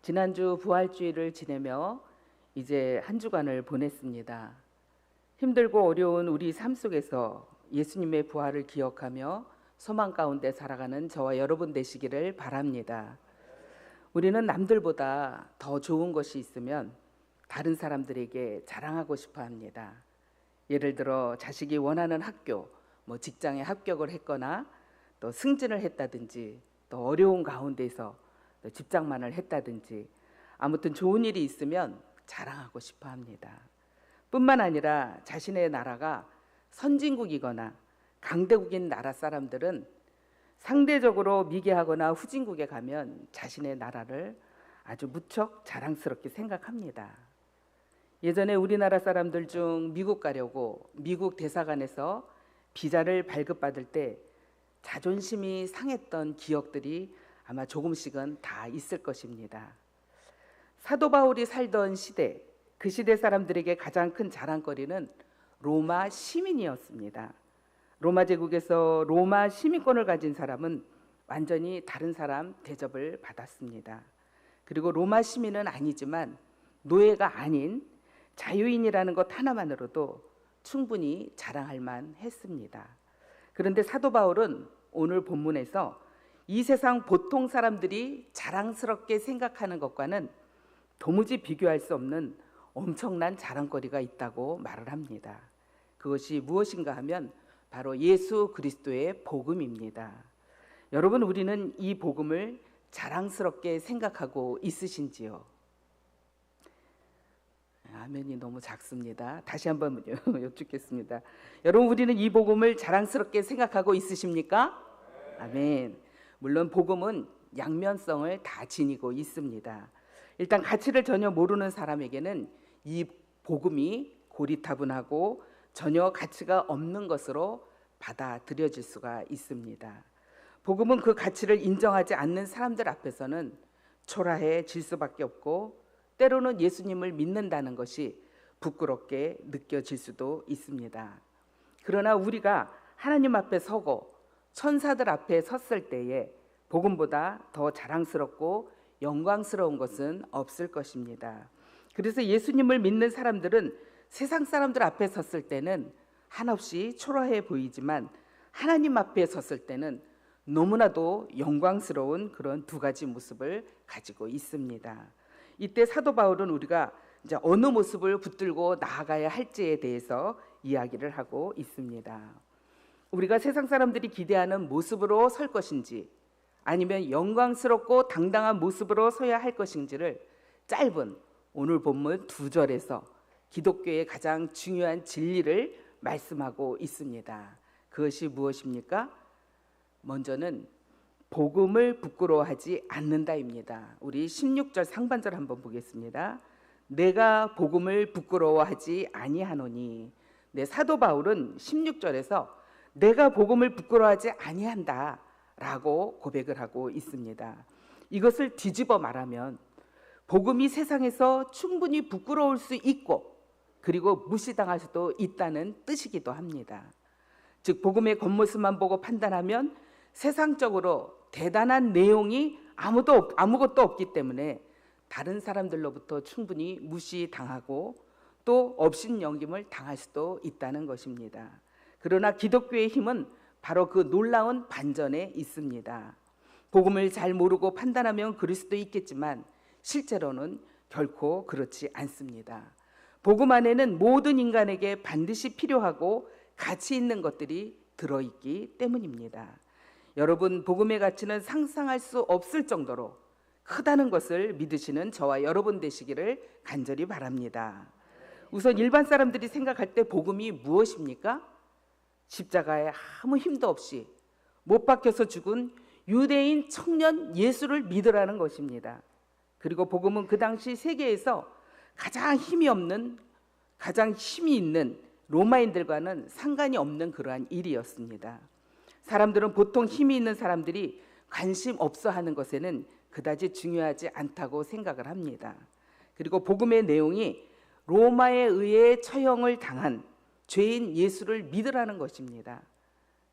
지난주 부활주일을 지내며 이제 한 주간을 보냈습니다. 힘들고 어려운 우리 삶 속에서 예수님의 부활을 기억하며 소망 가운데 살아가는 저와 여러분 되시기를 바랍니다. 우리는 남들보다 더 좋은 것이 있으면 다른 사람들에게 자랑하고 싶어 합니다. 예를 들어 자식이 원하는 학교, 직장에 합격을 했거나 또 승진을 했다든지 또 어려운 가운데서 또 집장만을 했다든지 아무튼 좋은 일이 있으면 자랑하고 싶어 합니다. 뿐만 아니라 자신의 나라가 선진국이거나 강대국인 나라 사람들은 상대적으로 미개하거나 후진국에 가면 자신의 나라를 아주 무척 자랑스럽게 생각합니다. 예전에 우리나라 사람들 중 미국 가려고 미국 대사관에서 비자를 발급받을 때 자존심이 상했던 기억들이 아마 조금씩은 다 있을 것입니다. 사도 바울이 살던 시대, 그 시대 사람들에게 가장 큰 자랑거리는 로마 시민이었습니다. 로마 제국에서 로마 시민권을 가진 사람은 완전히 다른 사람 대접을 받았습니다. 그리고 로마 시민은 아니지만 노예가 아닌 자유인이라는 것 하나만으로도 충분히 자랑할 만했습니다. 그런데 사도 바울은 오늘 본문에서 이 세상 보통 사람들이 자랑스럽게 생각하는 것과는 도무지 비교할 수 없는 엄청난 자랑거리가 있다고 말을 합니다. 그것이 무엇인가 하면 바로 예수 그리스도의 복음입니다. 여러분, 우리는 이 복음을 자랑스럽게 생각하고 있으신지요? 아멘이 너무 작습니다. 다시 한번 여쭙겠습니다. 여러분, 우리는 이 복음을 자랑스럽게 생각하고 있으십니까? 아멘. 물론 복음은 양면성을 다 지니고 있습니다. 일단 가치를 전혀 모르는 사람에게는 이 복음이 고리타분하고 전혀 가치가 없는 것으로 받아들여질 수가 있습니다. 복음은 그 가치를 인정하지 않는 사람들 앞에서는 초라해질 수밖에 없고 때로는 예수님을 믿는다는 것이 부끄럽게 느껴질 수도 있습니다. 그러나 우리가 하나님 앞에 서고 천사들 앞에 섰을 때에 복음보다 더 자랑스럽고 영광스러운 것은 없을 것입니다. 그래서 예수님을 믿는 사람들은 세상 사람들 앞에 섰을 때는 한없이 초라해 보이지만 하나님 앞에 섰을 때는 너무나도 영광스러운 그런 두 가지 모습을 가지고 있습니다. 이때 사도 바울은 우리가 이제 어느 모습을 붙들고 나아가야 할지에 대해서 이야기를 하고 있습니다. 우리가 세상 사람들이 기대하는 모습으로 설 것인지 아니면 영광스럽고 당당한 모습으로 서야 할 것인지를 짧은 오늘 본문 2절에서 기독교의 가장 중요한 진리를 말씀하고 있습니다. 그것이 무엇입니까? 먼저는 복음을 부끄러워하지 않는다입니다. 우리 16절 상반절 한번 보겠습니다. 내가 복음을 부끄러워하지 아니하노니. 네, 사도 바울은 16절에서 내가 복음을 부끄러워하지 아니한다 라고 고백을 하고 있습니다. 이것을 뒤집어 말하면 복음이 세상에서 충분히 부끄러울 수 있고 그리고 무시당할 수도 있다는 뜻이기도 합니다. 즉 복음의 겉모습만 보고 판단하면 세상적으로 대단한 내용이 아무것도 없기 때문에 다른 사람들로부터 충분히 무시당하고 또 업신여김을 당할 수도 있다는 것입니다. 그러나 기독교의 힘은 바로 그 놀라운 반전에 있습니다. 복음을 잘 모르고 판단하면 그럴 수도 있겠지만 실제로는 결코 그렇지 않습니다. 복음 안에는 모든 인간에게 반드시 필요하고 가치 있는 것들이 들어있기 때문입니다. 여러분, 복음의 가치는 상상할 수 없을 정도로 크다는 것을 믿으시는 저와 여러분 되시기를 간절히 바랍니다. 우선 일반 사람들이 생각할 때 복음이 무엇입니까? 십자가에 아무 힘도 없이 못 박혀서 죽은 유대인 청년 예수를 믿으라는 것입니다. 그리고 복음은 그 당시 세계에서 가장 힘이 없는, 가장 힘이 있는 로마인들과는 상관이 없는 그러한 일이었습니다. 사람들은 보통 힘이 있는 사람들이 관심 없어 하는 것에는 그다지 중요하지 않다고 생각을 합니다. 그리고 복음의 내용이 로마에 의해 처형을 당한 죄인 예수를 믿으라는 것입니다.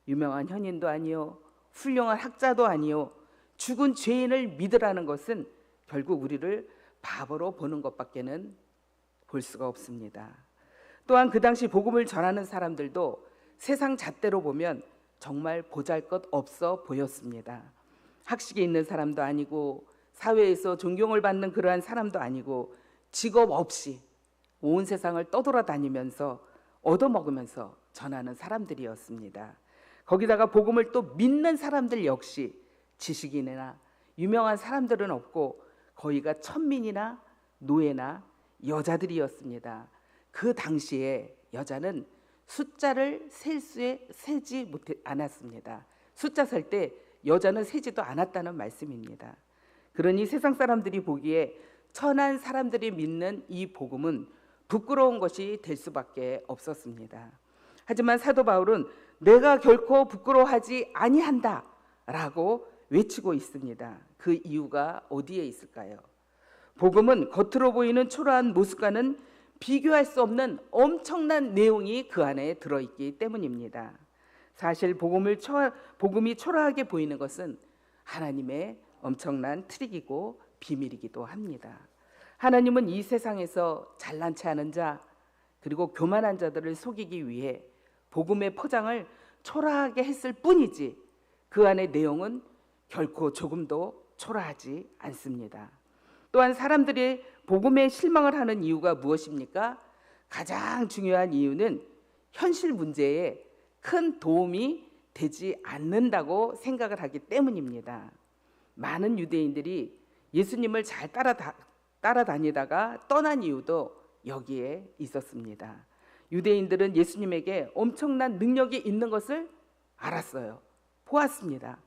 유명한 현인도 아니요, 훌륭한 학자도 아니요, 죽은 죄인을 믿으라는 것은 결국 우리를 바보로 보는 것밖에는 볼 수가 없습니다. 또한 그 당시 복음을 전하는 사람들도 세상 잣대로 보면 정말 보잘것없어 보였습니다. 학식이 있는 사람도 아니고 사회에서 존경을 받는 그러한 사람도 아니고 직업 없이 온 세상을 떠돌아다니면서 얻어먹으면서 전하는 사람들이었습니다. 거기다가 복음을 또 믿는 사람들 역시 지식인이나 유명한 사람들은 없고 거의가 천민이나 노예나 여자들이었습니다. 그 당시에 여자는 숫자를 세지 않았습니다. 숫자 셀 때 여자는 세지도 않았다는 말씀입니다. 그러니 세상 사람들이 보기에 천한 사람들이 믿는 이 복음은 부끄러운 것이 될 수밖에 없었습니다. 하지만 사도 바울은 내가 결코 부끄러워하지 아니한다 라고 외치고 있습니다. 그 이유가 어디에 있을까요? 복음은 겉으로 보이는 초라한 모습과는 비교할 수 없는 엄청난 내용이 그 안에 들어있기 때문입니다. 사실 복음이 초라하게 보이는 것은 하나님의 엄청난 트릭이고 비밀이기도 합니다. 하나님은 이 세상에서 잘난 체 하는 자 그리고 교만한 자들을 속이기 위해 복음의 포장을 초라하게 했을 뿐이지 그 안의 내용은 결코 조금도 초라하지 않습니다. 또한 사람들이 복음에 실망을 하는 이유가 무엇입니까? 가장 중요한 이유는 현실 문제에 큰 도움이 되지 않는다고 생각을 하기 때문입니다. 많은 유대인들이 예수님을 잘 따라다니다가 떠난 이유도 여기에 있었습니다. 유대인들은 예수님에게 엄청난 능력이 있는 것을 알았어요. 보았습니다.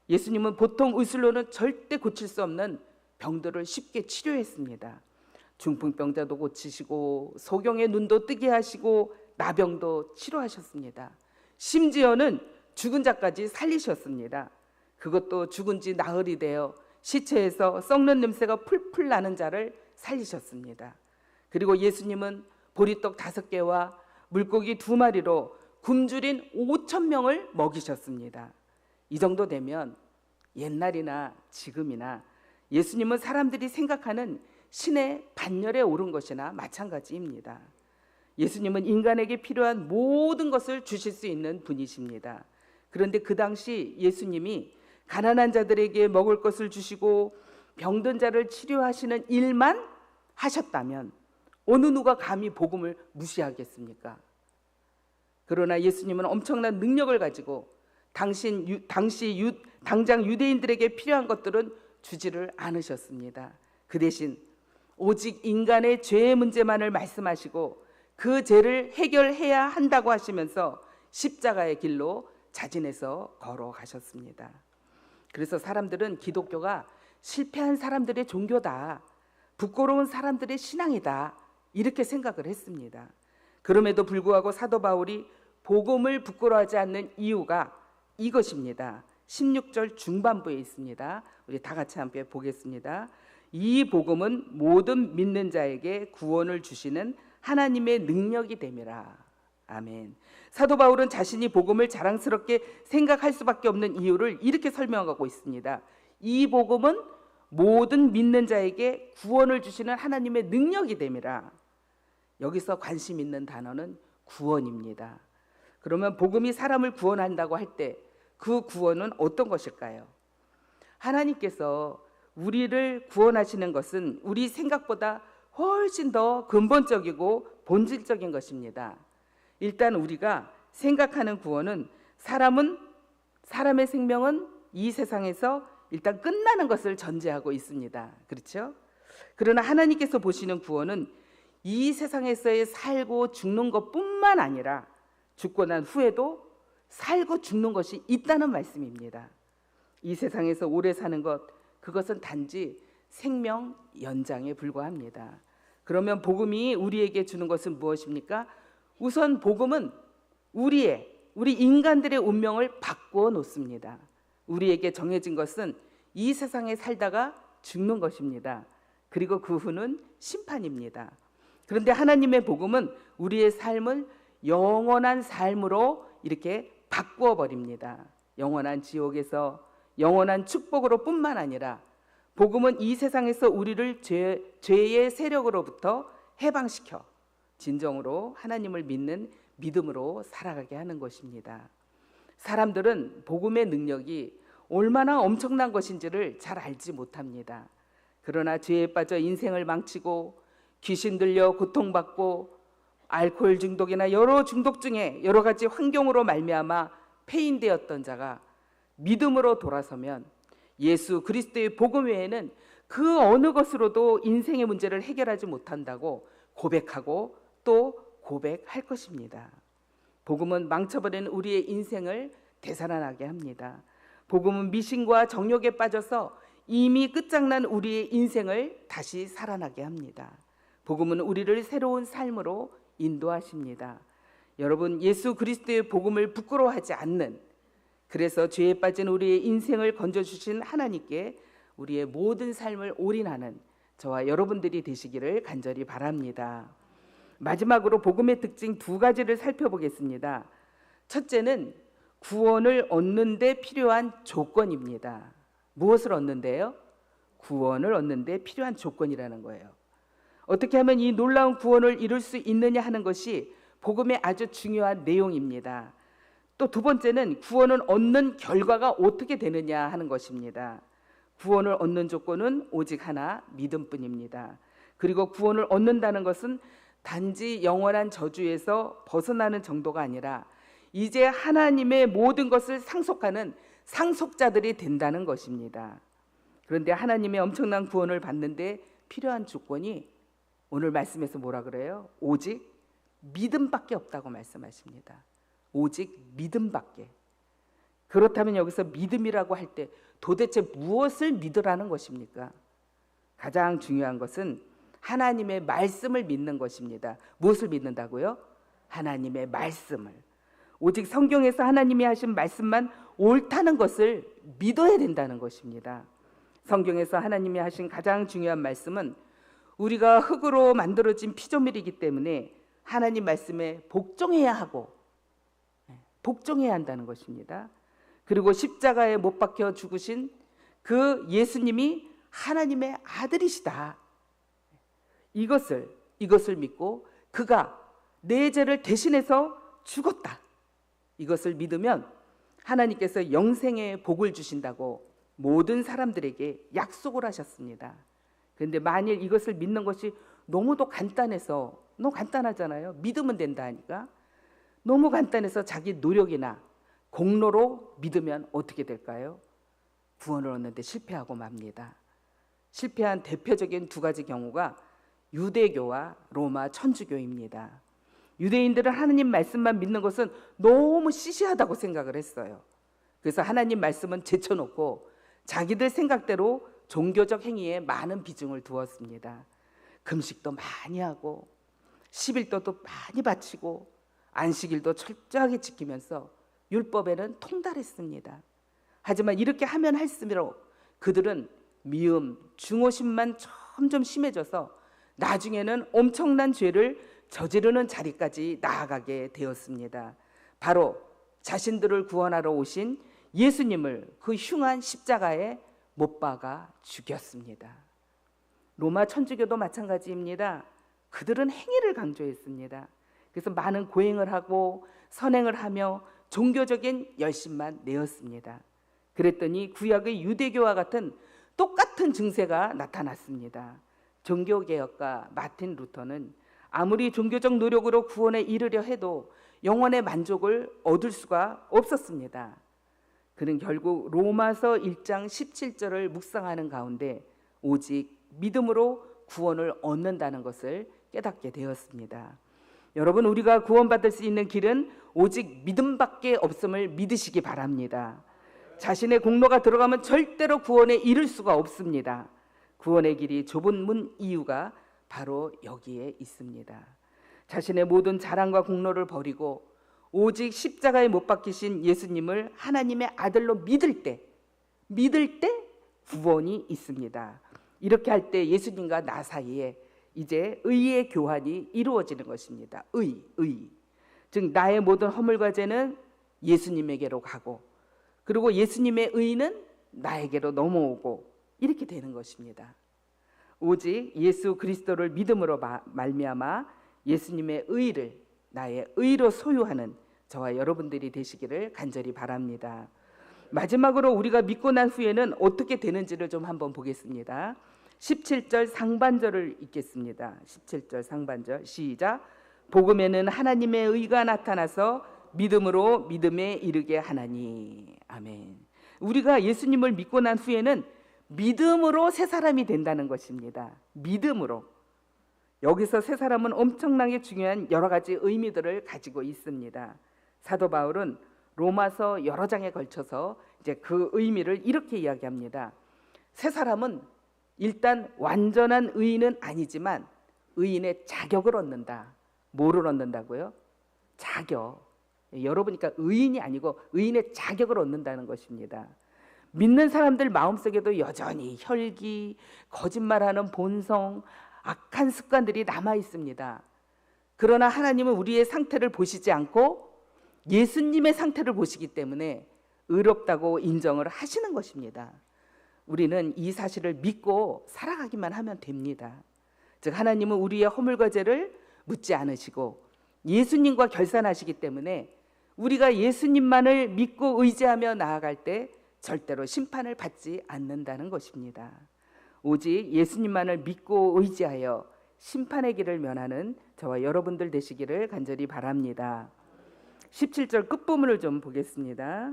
예수님은 보통 의술로는 절대 고칠 수 없는 병들을 쉽게 치료했습니다. 중풍병자도 고치시고 소경의 눈도 뜨게 하시고 나병도 치료하셨습니다. 심지어는 죽은 자까지 살리셨습니다. 그것도 죽은 지 나흘이 되어 시체에서 썩는 냄새가 풀풀 나는 자를 살리셨습니다. 그리고 예수님은 보리떡 5개와 물고기 2마리로 굶주린 5,000명을 먹이셨습니다. 이 정도 되면 옛날이나 지금이나 예수님은 사람들이 생각하는 신의 반열에 오른 것이나 마찬가지입니다. 예수님은 인간에게 필요한 모든 것을 주실 수 있는 분이십니다. 그런데 그 당시 예수님이 가난한 자들에게 먹을 것을 주시고 병든 자를 치료하시는 일만 하셨다면 어느 누가 감히 복음을 무시하겠습니까? 그러나 예수님은 엄청난 능력을 가지고 당장 유대인들에게 필요한 것들은 주지를 않으셨습니다. 그 대신 오직 인간의 죄의 문제만을 말씀하시고 그 죄를 해결해야 한다고 하시면서 십자가의 길로 자진해서 걸어가셨습니다. 그래서 사람들은 기독교가 실패한 사람들의 종교다, 부끄러운 사람들의 신앙이다 이렇게 생각을 했습니다. 그럼에도 불구하고 사도 바울이 복음을 부끄러워하지 않는 이유가 이것입니다. 16절 중반부에 있습니다. 우리 다 같이 함께 보겠습니다. 이 복음은 모든 믿는 자에게 구원을 주시는 하나님의 능력이 됨이라. 아멘. 사도 바울은 자신이 복음을 자랑스럽게 생각할 수밖에 없는 이유를 이렇게 설명하고 있습니다. 이 복음은 모든 믿는 자에게 구원을 주시는 하나님의 능력이 됨이라. 여기서 관심 있는 단어는 구원입니다. 그러면 복음이 사람을 구원한다고 할 때 그 구원은 어떤 것일까요? 하나님께서 우리를 구원하시는 것은 우리 생각보다 훨씬 더 근본적이고 본질적인 것입니다. 일단 우리가 생각하는 구원은 사람의 생명은 이 세상에서 일단 끝나는 것을 전제하고 있습니다. 그렇죠? 그러나 하나님께서 보시는 구원은 이 세상에서의 살고 죽는 것뿐만 아니라 죽고 난 후에도 살고 죽는 것이 있다는 말씀입니다. 이 세상에서 오래 사는 것, 그것은 단지 생명 연장에 불과합니다. 그러면 복음이 우리에게 주는 것은 무엇입니까? 우선 복음은 우리 인간들의 운명을 바꾸어 놓습니다. 우리에게 정해진 것은 이 세상에 살다가 죽는 것입니다. 그리고 그 후는 심판입니다. 그런데 하나님의 복음은 우리의 삶을 영원한 삶으로 이렇게 바꾸어 버립니다. 영원한 지옥에서 영원한 축복으로 뿐만 아니라 복음은 이 세상에서 우리를 죄의 세력으로부터 해방시켜 진정으로 하나님을 믿는 믿음으로 살아가게 하는 것입니다. 사람들은 복음의 능력이 얼마나 엄청난 것인지를 잘 알지 못합니다. 그러나 죄에 빠져 인생을 망치고 귀신 들려 고통받고 알코올 중독이나 여러 중독증에 여러 가지 환경으로 말미암아 폐인되었던 자가 믿음으로 돌아서면 예수 그리스도의 복음 외에는 그 어느 것으로도 인생의 문제를 해결하지 못한다고 고백하고 또 고백할 것입니다. 복음은 망쳐버린 우리의 인생을 되살아나게 합니다. 복음은 미신과 정욕에 빠져서 이미 끝장난 우리의 인생을 다시 살아나게 합니다. 복음은 우리를 새로운 삶으로 인도하십니다. 여러분, 예수 그리스도의 복음을 부끄러워하지 않는, 그래서 죄에 빠진 우리의 인생을 건져주신 하나님께 우리의 모든 삶을 올인하는 저와 여러분들이 되시기를 간절히 바랍니다. 마지막으로 복음의 특징 두 가지를 살펴보겠습니다. 첫째는 구원을 얻는 데 필요한 조건입니다. 무엇을 얻는데요? 구원을 얻는 데 필요한 조건이라는 거예요. 어떻게 하면 이 놀라운 구원을 이룰 수 있느냐 하는 것이 복음의 아주 중요한 내용입니다. 또 두 번째는 구원을 얻는 결과가 어떻게 되느냐 하는 것입니다. 구원을 얻는 조건은 오직 하나, 믿음뿐입니다. 그리고 구원을 얻는다는 것은 단지 영원한 저주에서 벗어나는 정도가 아니라 이제 하나님의 모든 것을 상속하는 상속자들이 된다는 것입니다. 그런데 하나님의 엄청난 구원을 받는데 필요한 조건이 오늘 말씀에서 뭐라 그래요? 오직 믿음밖에 없다고 말씀하십니다. 오직 믿음밖에. 그렇다면 여기서 믿음이라고 할 때 도대체 무엇을 믿으라는 것입니까? 가장 중요한 것은 하나님의 말씀을 믿는 것입니다. 무엇을 믿는다고요? 하나님의 말씀을. 오직 성경에서 하나님이 하신 말씀만 옳다는 것을 믿어야 된다는 것입니다. 성경에서 하나님이 하신 가장 중요한 말씀은 우리가 흙으로 만들어진 피조물이기 때문에 하나님 말씀에 복종해야 하고 복종해야 한다는 것입니다. 그리고 십자가에 못 박혀 죽으신 그 예수님이 하나님의 아들이시다. 이것을 믿고 그가 내 죄를 대신해서 죽었다. 이것을 믿으면 하나님께서 영생의 복을 주신다고 모든 사람들에게 약속을 하셨습니다. 그런데 만일 이것을 믿는 것이 너무도 간단해서, 너무 간단하잖아요. 믿으면 된다 하니까 너무 간단해서 자기 노력이나 공로로 믿으면 어떻게 될까요? 구원을 얻는데 실패하고 맙니다. 실패한 대표적인 두 가지 경우가 유대교와 로마 천주교입니다. 유대인들은 하나님 말씀만 믿는 것은 너무 시시하다고 생각을 했어요. 그래서 하나님 말씀은 제쳐놓고 자기들 생각대로 종교적 행위에 많은 비중을 두었습니다. 금식도 많이 하고 11도도 많이 바치고 안식일도 철저하게 지키면서 율법에는 통달했습니다. 하지만 이렇게 하면 할수록 그들은 미움, 중오심만 점점 심해져서 나중에는 엄청난 죄를 저지르는 자리까지 나아가게 되었습니다. 바로 자신들을 구원하러 오신 예수님을 그 흉한 십자가에 못 박아 죽였습니다. 로마 천주교도 마찬가지입니다. 그들은 행위를 강조했습니다. 그래서 많은 고행을 하고 선행을 하며 종교적인 열심만 내었습니다. 그랬더니 구약의 유대교와 같은 똑같은 증세가 나타났습니다. 종교개혁가 마틴 루터는 아무리 종교적 노력으로 구원에 이르려 해도 영혼의 만족을 얻을 수가 없었습니다. 그는 결국 로마서 1장 17절을 묵상하는 가운데 오직 믿음으로 구원을 얻는다는 것을 깨닫게 되었습니다. 여러분, 우리가 구원받을 수 있는 길은 오직 믿음밖에 없음을 믿으시기 바랍니다. 자신의 공로가 들어가면 절대로 구원에 이를 수가 없습니다. 구원의 길이 좁은 문 이유가 바로 여기에 있습니다. 자신의 모든 자랑과 공로를 버리고 오직 십자가에 못 박히신 예수님을 하나님의 아들로 믿을 때 구원이 있습니다. 이렇게 할 때 예수님과 나 사이에 이제 의의 교환이 이루어지는 것입니다. 의. 즉 나의 모든 허물과 죄는 예수님에게로 가고, 그리고 예수님의 의는 나에게로 넘어오고, 이렇게 되는 것입니다. 오직 예수 그리스도를 믿음으로 말미암아 예수님의 의를 나의 의로 소유하는 저와 여러분들이 되시기를 간절히 바랍니다. 마지막으로 우리가 믿고 난 후에는 어떻게 되는지를 좀 한번 보겠습니다. 17절 상반절을 읽겠습니다. 17절 상반절 시작. 복음에는 하나님의 의가 나타나서 믿음으로 믿음에 이르게 하나니. 아멘. 우리가 예수님을 믿고 난 후에는 믿음으로 새 사람이 된다는 것입니다. 믿음으로. 여기서 새 사람은 엄청나게 중요한 여러 가지 의미들을 가지고 있습니다. 사도 바울은 로마서 여러 장에 걸쳐서 이제 그 의미를 이렇게 이야기합니다. 새 사람은 일단 완전한 의인은 아니지만 의인의 자격을 얻는다. 뭐를 얻는다고요? 자격. 여러분, 그러니까 의인이 아니고 의인의 자격을 얻는다는 것입니다. 믿는 사람들 마음속에도 여전히 혈기, 거짓말하는 본성, 악한 습관들이 남아 있습니다. 그러나 하나님은 우리의 상태를 보시지 않고 예수님의 상태를 보시기 때문에 의롭다고 인정을 하시는 것입니다. 우리는 이 사실을 믿고 살아가기만 하면 됩니다. 즉 하나님은 우리의 허물과 죄를 묻지 않으시고 예수님과 결산하시기 때문에 우리가 예수님만을 믿고 의지하며 나아갈 때 절대로 심판을 받지 않는다는 것입니다. 오직 예수님만을 믿고 의지하여 심판의 길을 면하는 저와 여러분들 되시기를 간절히 바랍니다. 17절 끝부분을 좀 보겠습니다.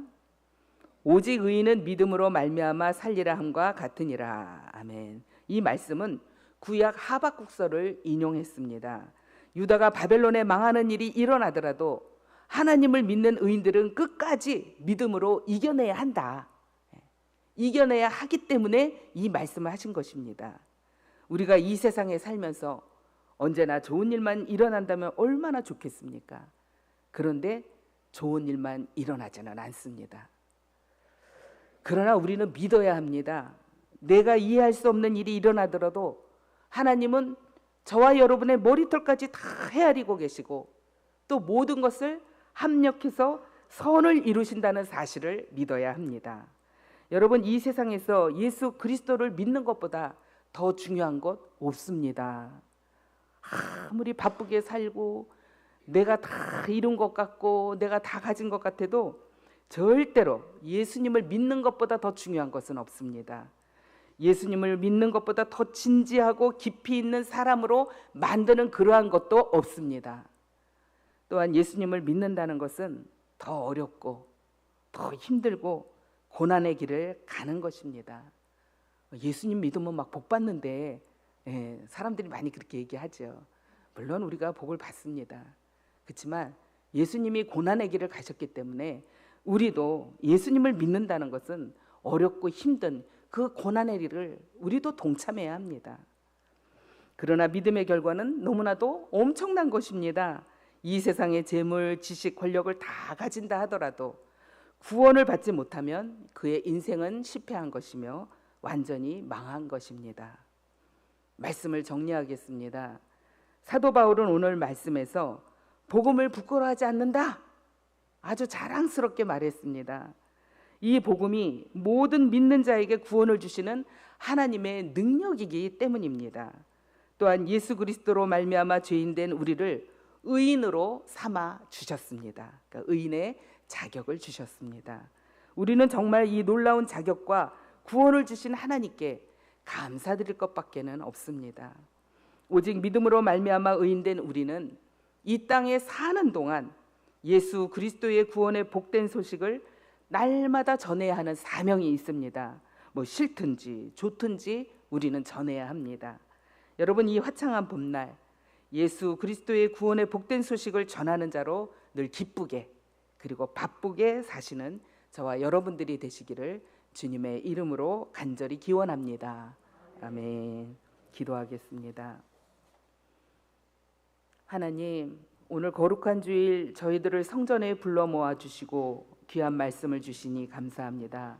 오직 의인은 믿음으로 말미암아 살리라 함과 같으니라. 아멘. 이 말씀은 구약 하박국서를 인용했습니다. 유다가 바벨론에 망하는 일이 일어나더라도 하나님을 믿는 의인들은 끝까지 믿음으로 이겨내야 한다. 이겨내야 하기 때문에 이 말씀을 하신 것입니다. 우리가 이 세상에 살면서 언제나 좋은 일만 일어난다면 얼마나 좋겠습니까? 그런데 좋은 일만 일어나지는 않습니다. 그러나 우리는 믿어야 합니다. 내가 이해할 수 없는 일이 일어나더라도 하나님은 저와 여러분의 머리털까지 다 헤아리고 계시고 또 모든 것을 합력해서 선을 이루신다는 사실을 믿어야 합니다. 여러분, 이 세상에서 예수 그리스도를 믿는 것보다 더 중요한 것 없습니다. 아무리 바쁘게 살고 내가 다 이룬 것 같고 내가 다 가진 것 같아도 절대로 예수님을 믿는 것보다 더 중요한 것은 없습니다. 예수님을 믿는 것보다 더 진지하고 깊이 있는 사람으로 만드는 그러한 것도 없습니다. 또한 예수님을 믿는다는 것은 더 어렵고 더 힘들고 고난의 길을 가는 것입니다. 예수님 믿으면 막 복 받는데 사람들이 많이 그렇게 얘기하죠. 물론 우리가 복을 받습니다. 그렇지만 예수님이 고난의 길을 가셨기 때문에 우리도 예수님을 믿는다는 것은 어렵고 힘든 그 고난의 길을 우리도 동참해야 합니다. 그러나 믿음의 결과는 너무나도 엄청난 것입니다. 이 세상의 재물, 지식, 권력을 다 가진다 하더라도 구원을 받지 못하면 그의 인생은 실패한 것이며 완전히 망한 것입니다. 말씀을 정리하겠습니다. 사도 바울은 오늘 말씀에서 복음을 부끄러워하지 않는다. 아주 자랑스럽게 말했습니다. 이 복음이 모든 믿는 자에게 구원을 주시는 하나님의 능력이기 때문입니다. 또한 예수 그리스도로 말미암아 죄인된 우리를 의인으로 삼아 주셨습니다. 그러니까 의인의 자격을 주셨습니다. 우리는 정말 이 놀라운 자격과 구원을 주신 하나님께 감사드릴 것밖에는 없습니다. 오직 믿음으로 말미암아 의인된 우리는 이 땅에 사는 동안 예수 그리스도의 구원의 복된 소식을 날마다 전해야 하는 사명이 있습니다. 뭐 싫든지 좋든지 우리는 전해야 합니다. 여러분, 이 화창한 봄날 예수 그리스도의 구원의 복된 소식을 전하는 자로 늘 기쁘게 그리고 바쁘게 사시는 저와 여러분들이 되시기를 주님의 이름으로 간절히 기원합니다. 아멘. 기도하겠습니다. 하나님, 오늘 거룩한 주일 저희들을 성전에 불러 모아 주시고 귀한 말씀을 주시니 감사합니다.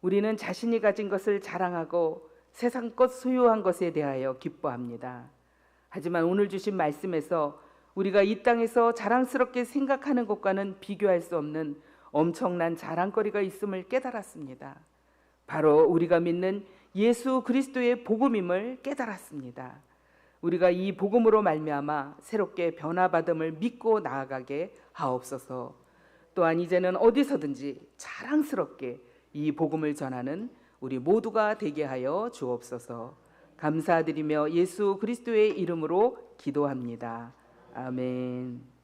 우리는 자신이 가진 것을 자랑하고 세상 것 소유한 것에 대하여 기뻐합니다. 하지만 오늘 주신 말씀에서 우리가 이 땅에서 자랑스럽게 생각하는 것과는 비교할 수 없는 엄청난 자랑거리가 있음을 깨달았습니다. 바로 우리가 믿는 예수 그리스도의 복음임을 깨달았습니다. 우리가 이 복음으로 말미암아 새롭게 변화받음을 믿고 나아가게 하옵소서. 또한 이제는 어디서든지 자랑스럽게 이 복음을 전하는 우리 모두가 되게 하여 주옵소서. 감사드리며 예수 그리스도의 이름으로 기도합니다. 아멘.